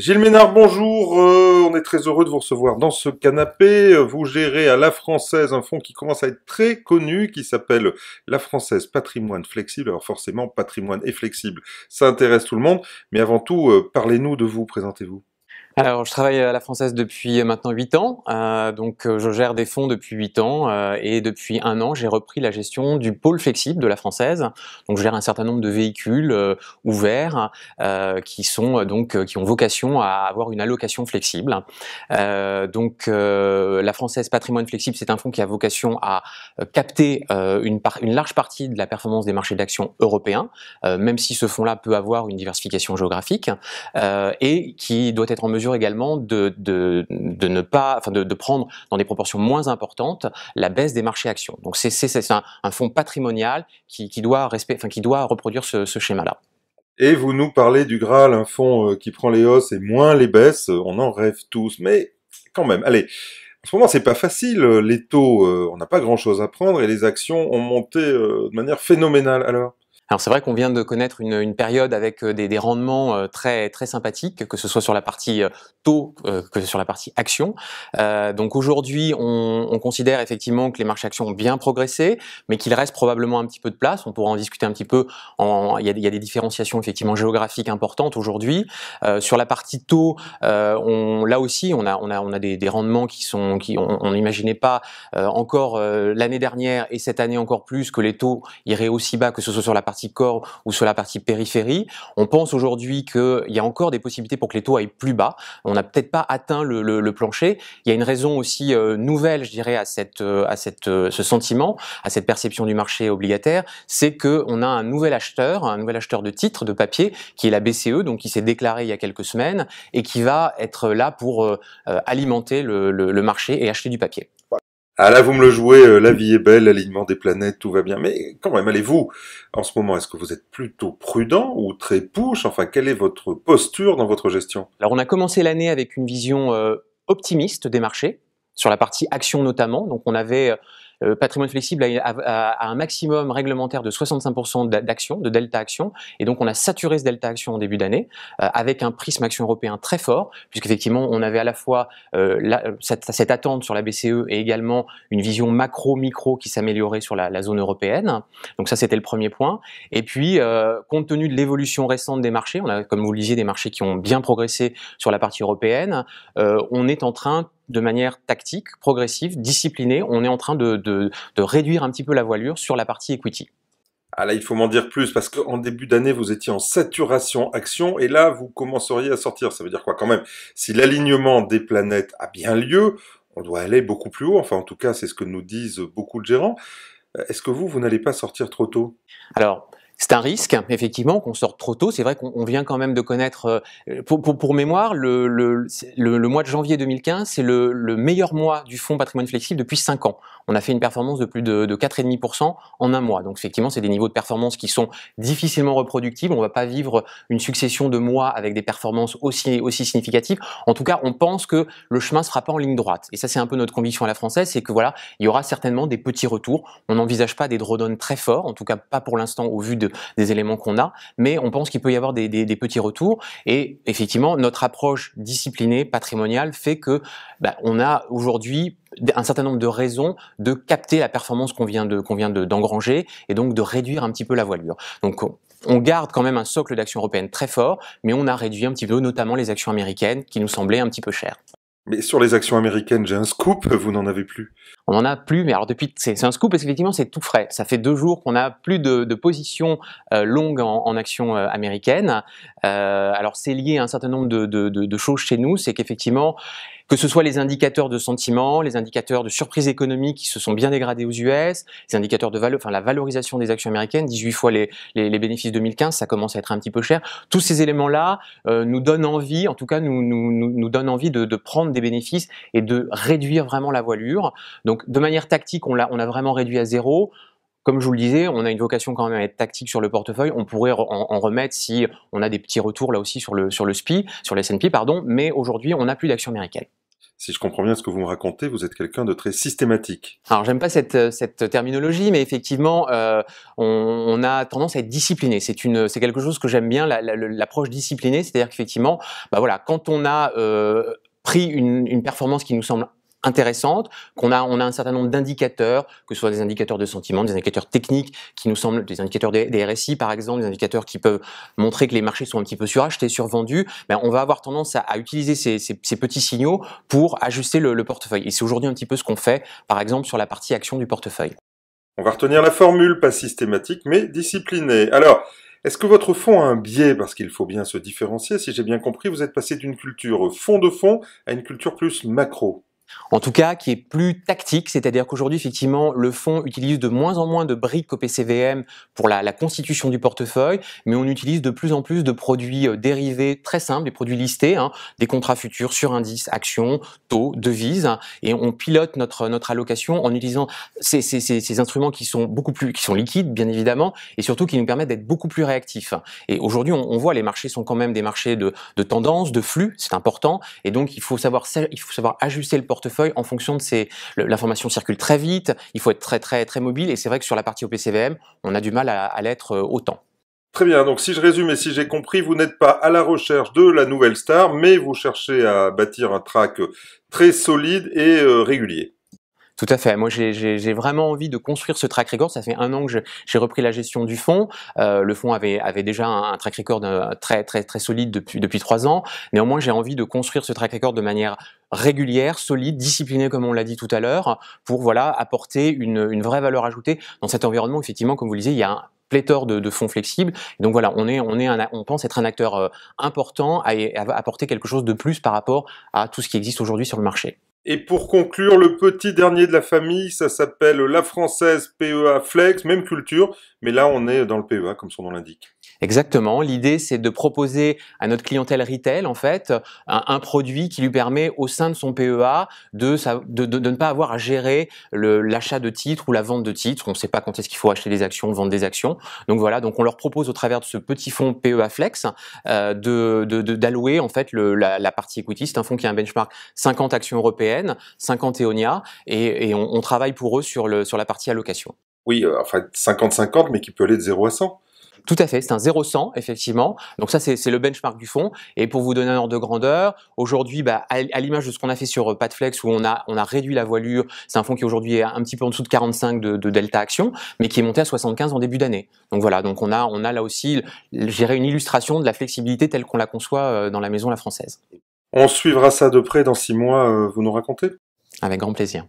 Gilles Ménard, bonjour. On est très heureux de vous recevoir dans ce canapé. Vous gérez à La Française un fonds qui commence à être très connu, qui s'appelle La Française Patrimoine Flexible. Alors forcément, patrimoine et flexible, ça intéresse tout le monde. Mais avant tout, parlez-nous de vous, présentez-vous. Alors, je travaille à la Française depuis maintenant 8 ans, je gère des fonds depuis 8 ans et depuis 1 an, j'ai repris la gestion du pôle flexible de la Française. Donc, je gère un certain nombre de véhicules ouverts qui ont vocation à avoir une allocation flexible. La Française Patrimoine Flexible, c'est un fonds qui a vocation à capter une large partie de la performance des marchés d'actions européens, même si ce fonds-là peut avoir une diversification géographique et qui doit être en mesure également de prendre dans des proportions moins importantes la baisse des marchés actions. Donc c'est un fonds patrimonial qui doit reproduire ce schéma-là. Et vous nous parlez du Graal, un fonds qui prend les hausses et moins les baisses. On en rêve tous, mais quand même, allez. En ce moment, c'est pas facile. Les taux, on n'a pas grand-chose à prendre et les actions ont monté de manière phénoménale. Alors? Alors c'est vrai qu'on vient de connaître une période avec des rendements très très sympathiques, que ce soit sur la partie taux que sur la partie action. Donc aujourd'hui, on considère effectivement que les marchés actions ont bien progressé, mais qu'il reste probablement un petit peu de place. On pourra en discuter un petit peu. Il y a des différenciations effectivement géographiques importantes aujourd'hui. Sur la partie taux, là aussi, on a des rendements on n'imaginait pas encore l'année dernière et cette année encore plus que les taux iraient aussi bas, que ce soit sur la partie corps ou sur la partie périphérie. On pense aujourd'hui qu'il y a encore des possibilités pour que les taux aillent plus bas. On n'a peut-être pas atteint le plancher. Il y a une raison aussi nouvelle, je dirais, à ce sentiment, à cette perception du marché obligataire, c'est qu'on a un nouvel acheteur de titres, de papier, qui est la BCE, donc qui s'est déclaré il y a quelques semaines et qui va être là pour alimenter le marché et acheter du papier. Ah là, vous me le jouez, la vie est belle, l'alignement des planètes, tout va bien. Mais quand même, allez-vous, en ce moment, est-ce que vous êtes plutôt prudent ou très push? Enfin, quelle est votre posture dans votre gestion? Alors on a commencé l'année avec une vision optimiste des marchés, sur la partie action notamment. Donc on avait patrimoine flexible a un maximum réglementaire de 65% d'actions, de delta action, et donc on a saturé ce delta action en début d'année avec un prisme action européen très fort, puisqu'effectivement on avait à la fois cette attente sur la BCE et également une vision macro-micro qui s'améliorait sur la zone européenne. Donc ça c'était le premier point. Et puis compte tenu de l'évolution récente des marchés, on a, comme vous le disiez, des marchés qui ont bien progressé sur la partie européenne, on est en train de manière tactique, progressive, disciplinée, on est en train de réduire un petit peu la voilure sur la partie equity. Ah là, il faut m'en dire plus, parce qu'en début d'année, vous étiez en saturation action, et là, vous commenceriez à sortir. Ça veut dire quoi quand même? Si l'alignement des planètes a bien lieu, on doit aller beaucoup plus haut. Enfin, en tout cas, c'est ce que nous disent beaucoup de gérants. Est-ce que vous n'allez pas sortir trop tôt? Alors, c'est un risque, effectivement, qu'on sorte trop tôt. C'est vrai qu'on vient quand même de connaître, pour mémoire, le mois de janvier 2015, c'est le meilleur mois du fonds patrimoine flexible depuis 5 ans. On a fait une performance de plus de 4,5% en un mois. Donc effectivement, c'est des niveaux de performance qui sont difficilement reproductibles. On ne va pas vivre une succession de mois avec des performances aussi significatives. En tout cas, on pense que le chemin ne sera pas en ligne droite. Et ça, c'est un peu notre conviction à la française, c'est que voilà, il y aura certainement des petits retours. On n'envisage pas des drawdowns très forts, en tout cas pas pour l'instant au vu des éléments qu'on a, mais on pense qu'il peut y avoir des petits retours. Et effectivement, notre approche disciplinée, patrimoniale, fait que on a aujourd'hui un certain nombre de raisons de capter la performance qu'on vient d'engranger et donc de réduire un petit peu la voilure. Donc on garde quand même un socle d'actions européennes très fort, mais on a réduit un petit peu notamment les actions américaines qui nous semblaient un petit peu chères. Mais sur les actions américaines, j'ai un scoop, vous n'en avez plus. On n'en a plus, mais alors c'est un scoop parce qu'effectivement c'est tout frais. Ça fait 2 jours qu'on n'a plus de positions longues en actions américaines. Alors c'est lié à un certain nombre de choses chez nous, c'est qu'effectivement, que ce soit les indicateurs de sentiment, les indicateurs de surprise économique qui se sont bien dégradés aux US, les indicateurs de valeur, enfin la valorisation des actions américaines, 18 fois les bénéfices 2015, ça commence à être un petit peu cher. Tous ces éléments-là nous donnent envie, en tout cas nous donnent envie de prendre des bénéfices et de réduire vraiment la voilure. Donc de manière tactique, on a vraiment réduit à zéro. Comme je vous le disais, on a une vocation quand même à être tactique sur le portefeuille. On pourrait en remettre si on a des petits retours là aussi sur le S&P, pardon. Mais aujourd'hui, on n'a plus d'actions américaines. Si je comprends bien ce que vous me racontez, vous êtes quelqu'un de très systématique. Alors j'aime pas cette terminologie, mais effectivement, on a tendance à être discipliné. C'est quelque chose que j'aime bien, l'approche disciplinée, c'est-à-dire qu'effectivement, bah voilà, quand on a pris une performance qui nous semble intéressante, on a un certain nombre d'indicateurs, que ce soit des indicateurs de sentiment, des indicateurs techniques qui nous semblent, des indicateurs des RSI par exemple, des indicateurs qui peuvent montrer que les marchés sont un petit peu surachetés, survendus, ben on va avoir tendance à utiliser ces petits signaux pour ajuster le portefeuille. Et c'est aujourd'hui un petit peu ce qu'on fait, par exemple, sur la partie action du portefeuille. On va retenir la formule, pas systématique, mais disciplinée. Alors, est-ce que votre fonds a un biais? Parce qu'il faut bien se différencier. Si j'ai bien compris, vous êtes passé d'une culture fond à une culture plus macro. En tout cas, qui est plus tactique, c'est-à-dire qu'aujourd'hui, effectivement, le fonds utilise de moins en moins de briques au PCVM pour la constitution du portefeuille, mais on utilise de plus en plus de produits dérivés très simples, des produits listés, hein, des contrats futurs sur indices, actions, taux, devises, hein, et on pilote notre allocation en utilisant ces instruments qui sont qui sont liquides, bien évidemment, et surtout qui nous permettent d'être beaucoup plus réactifs. Et aujourd'hui, on voit les marchés sont quand même des marchés de tendance, de flux, c'est important, et donc il faut savoir ajuster le portefeuille en fonction de l'information circule très vite, il faut être très mobile, et c'est vrai que sur la partie OPCVM, on a du mal à l'être autant. Très bien, donc si je résume et si j'ai compris, vous n'êtes pas à la recherche de la nouvelle star, mais vous cherchez à bâtir un track très solide et régulier. Tout à fait. Moi, j'ai vraiment envie de construire ce track record. Ça fait 1 an que j'ai repris la gestion du fonds. Le fonds avait déjà un track record très solide depuis 3 ans. Néanmoins, j'ai envie de construire ce track record de manière régulière, solide, disciplinée, comme on l'a dit tout à l'heure, pour voilà apporter une vraie valeur ajoutée dans cet environnement. Effectivement, comme vous le disiez, il y a un pléthore de fonds flexibles. Donc voilà, on pense être un acteur important à apporter quelque chose de plus par rapport à tout ce qui existe aujourd'hui sur le marché. Et pour conclure, le petit dernier de la famille, ça s'appelle la française PEA Flex, même culture, mais là on est dans le PEA comme son nom l'indique. Exactement. L'idée, c'est de proposer à notre clientèle retail, en fait, un produit qui lui permet, au sein de son PEA, de ne pas avoir à gérer l'achat de titres ou la vente de titres. On ne sait pas quand est-ce qu'il faut acheter des actions, vendre des actions. Donc voilà. Donc on leur propose, au travers de ce petit fonds PEA Flex, d'allouer en fait la partie equity. C'est un fonds qui a un benchmark 50 actions européennes, 50 EONIA, et on travaille pour eux sur la partie allocation. Oui, enfin 50-50, mais qui peut aller de 0 à 100. Tout à fait, c'est un 0-100 effectivement. Donc ça c'est le benchmark du fonds. Et pour vous donner un ordre de grandeur, aujourd'hui, à l'image de ce qu'on a fait sur Padflex où on a réduit la voilure, c'est un fonds qui aujourd'hui est un petit peu en dessous de 45 de delta action, mais qui est monté à 75 en début d'année. Donc voilà, donc on a là aussi, j'irais, une illustration de la flexibilité telle qu'on la conçoit dans la maison La Française. On suivra ça de près dans 6 mois, vous nous racontez? Avec grand plaisir.